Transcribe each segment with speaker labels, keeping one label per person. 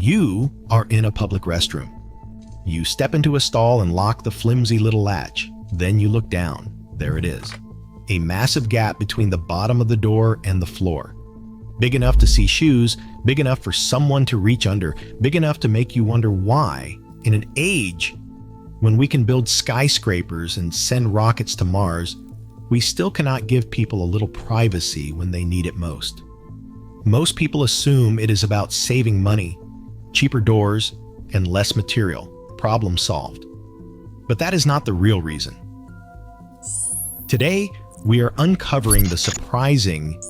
Speaker 1: You are in a public restroom. You step into a stall and lock the flimsy little latch. Then you look down. There it is. A massive gap between the bottom of the door and the floor. Big enough to see shoes, big enough for someone to reach under, big enough to make you wonder why, in an age when we can build skyscrapers and send rockets to Mars, we still cannot give people a little privacy when they need it most. Most people assume it is about saving money, cheaper doors, and less material. Problem solved. But that is not the real reason. Today, we are uncovering the surprising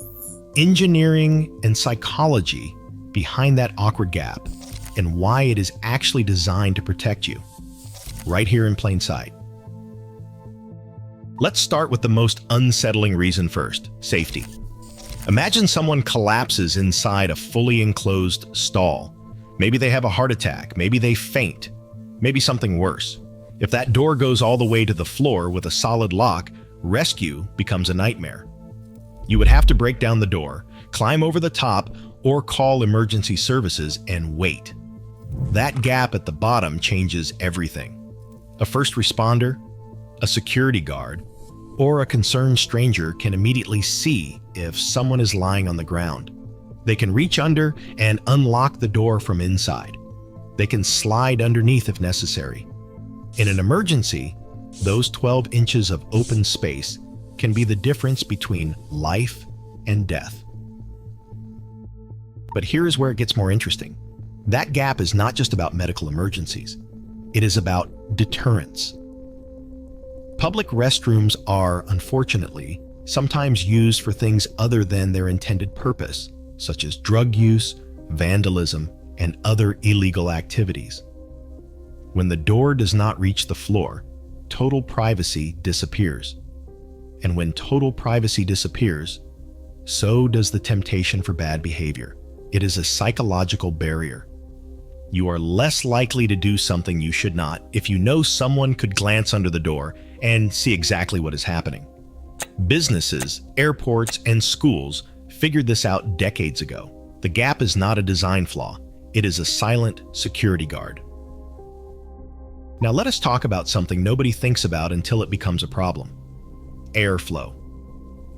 Speaker 1: engineering and psychology behind that awkward gap and why it is actually designed to protect you, right here in plain sight. Let's start with the most unsettling reason first: safety. Imagine someone collapses inside a fully enclosed stall. Maybe they have a heart attack, maybe they faint, maybe something worse. If that door goes all the way to the floor with a solid lock, rescue becomes a nightmare. You would have to break down the door, climb over the top, or call emergency services and wait. That gap at the bottom changes everything. A first responder, a security guard, or a concerned stranger can immediately see if someone is lying on the ground. They can reach under and unlock the door from inside. They can slide underneath if necessary. In an emergency, those 12 inches of open space can be the difference between life and death. But here is where it gets more interesting. That gap is not just about medical emergencies. It is about deterrence. Public restrooms are, unfortunately, sometimes used for things other than their intended purpose, such as drug use, vandalism, and other illegal activities. When the door does not reach the floor, total privacy disappears. And when total privacy disappears, so does the temptation for bad behavior. It is a psychological barrier. You are less likely to do something you should not if you know someone could glance under the door and see exactly what is happening. Businesses, airports, and schools figured this out decades ago. The gap is not a design flaw. It is a silent security guard. Now let us talk about something nobody thinks about until it becomes a problem: airflow.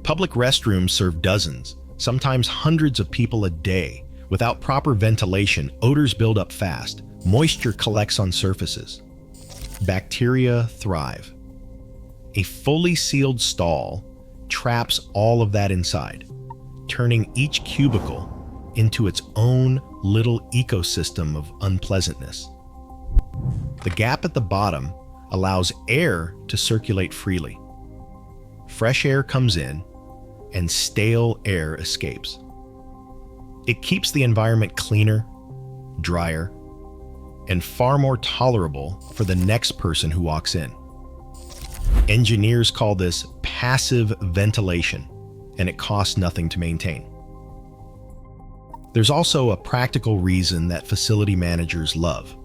Speaker 1: Public restrooms serve dozens, sometimes hundreds of people a day. Without proper ventilation, odors build up fast. Moisture collects on surfaces. Bacteria thrive. A fully sealed stall traps all of that inside, turning each cubicle into its own little ecosystem of unpleasantness. The gap at the bottom allows air to circulate freely. Fresh air comes in, and stale air escapes. It keeps the environment cleaner, drier, and far more tolerable for the next person who walks in. Engineers call this passive ventilation, and it costs nothing to maintain. There's also a practical reason that facility managers love: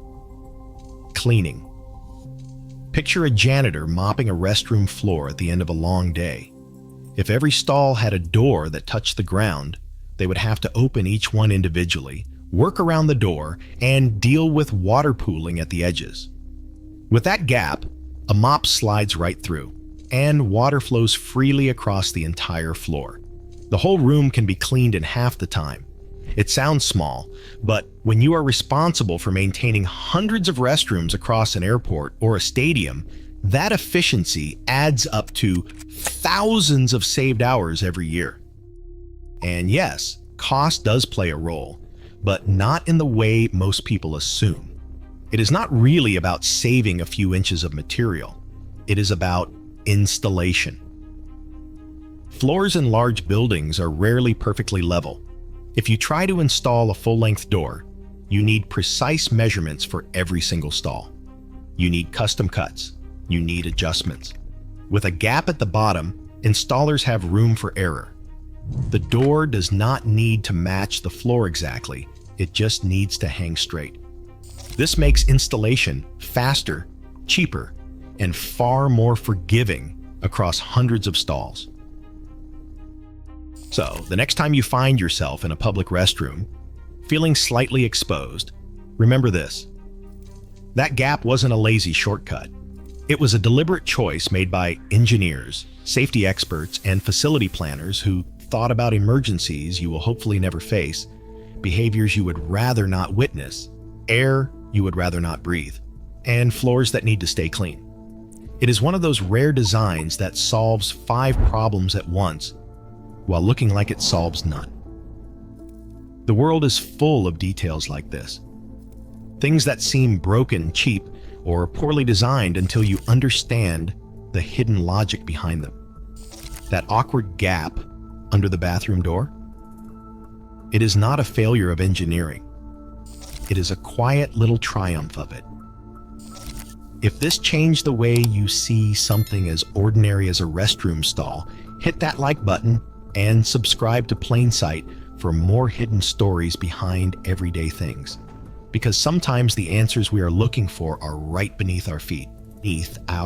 Speaker 1: cleaning. Picture a janitor mopping a restroom floor at the end of a long day. If every stall had a door that touched the ground, they would have to open each one individually, work around the door, and deal with water pooling at the edges. With that gap, a mop slides right through, and water flows freely across the entire floor. The whole room can be cleaned in half the time. It sounds small, but when you are responsible for maintaining hundreds of restrooms across an airport or a stadium, that efficiency adds up to thousands of saved hours every year. And yes, cost does play a role, but not in the way most people assume. It is not really about saving a few inches of material. It is about installation. Floors in large buildings are rarely perfectly level. If you try to install a full-length door, you need precise measurements for every single stall. You need custom cuts. You need adjustments. With a gap at the bottom, installers have room for error. The door does not need to match the floor exactly. It just needs to hang straight. This makes installation faster, cheaper, and far more forgiving across hundreds of stalls. So, the next time you find yourself in a public restroom, feeling slightly exposed, Remember this. That gap wasn't a lazy shortcut. It was a deliberate choice made by engineers, safety experts, and facility planners who thought about emergencies you will hopefully never face, behaviors you would rather not witness, air you would rather not breathe, and floors that need to stay clean. It is one of those rare designs that solves 5 problems at once while looking like it solves none. The world is full of details like this. Things that seem broken, cheap, or poorly designed until you understand the hidden logic behind them. That awkward gap under the bathroom door? It is not a failure of engineering. It is a quiet little triumph of it. If this changed the way you see something as ordinary as a restroom stall, hit that like button and subscribe to Plainsight for more hidden stories behind everyday things. Because sometimes the answers we are looking for are right beneath our feet, beneath our